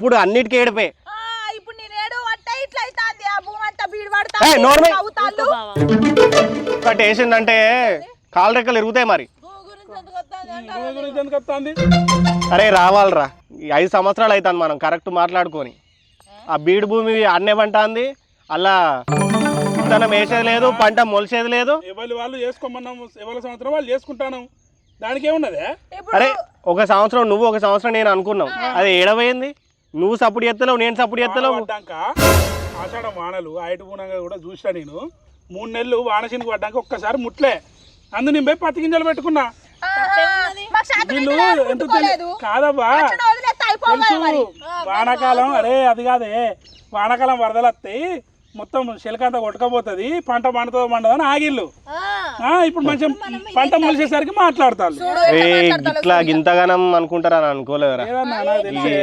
ఎప్పుడు అన్నిటికీ ఏడిపే. ఇప్పుడు నేను అంటే ఇట్లా అవుతుంది ఆ భూమి అంతా బీడు ఒకటి వేసిందంటే కాలు రెక్కలు ఎరుగుతాయి మరి. అరే రావాలరా, 5 సంవత్సరాలు అవుతుంది మనం కరెక్ట్ మాట్లాడుకొని. ఆ బీడు భూమి అన్నేమంటుంది, అలా విత్తనం వేసేది లేదు, పంట మొలిసేది లేదు. ఎవరి వాళ్ళు చేసుకోమన్నాం, ఎవరి సంవత్సరం వాళ్ళు చేసుకుంటాను, దానికి ఏమున్నదే. అరే ఒక సంవత్సరం నువ్వు, ఒక సంవత్సరం నేను అనుకున్నావు, అది ఏడవైంది. నువ్వు సపోర్ట్ చేస్తలేవు, నేను సపోర్ట్ చేస్తలేవు. పడ్డాక ఆషాఢం వానలు ఆయట పూనంగా కూడా చూసినా నేను. 3 నెలలు వానశినికి పడ్డాక ఒక్కసారి ముట్లే, అందు నేను పోయి 10 గింజలు పెట్టుకున్నా. వీళ్ళు ఎంత కాదబ్బా తెలుసు వానాకాలం. అరే అది కాదే, వానాకాలం వరదలు వస్తాయి, మొత్తం శిలకంతా కొట్టుకపోతుంది, పంట పండుతుందో పండదని ఆగిళ్ళు. ఇప్పుడు మంచిగా పంట మొలిసేసరికి మాట్లాడతారు. ఇట్లా గింతగానం అనుకుంటారా అనుకోలేదురా. తెలిసే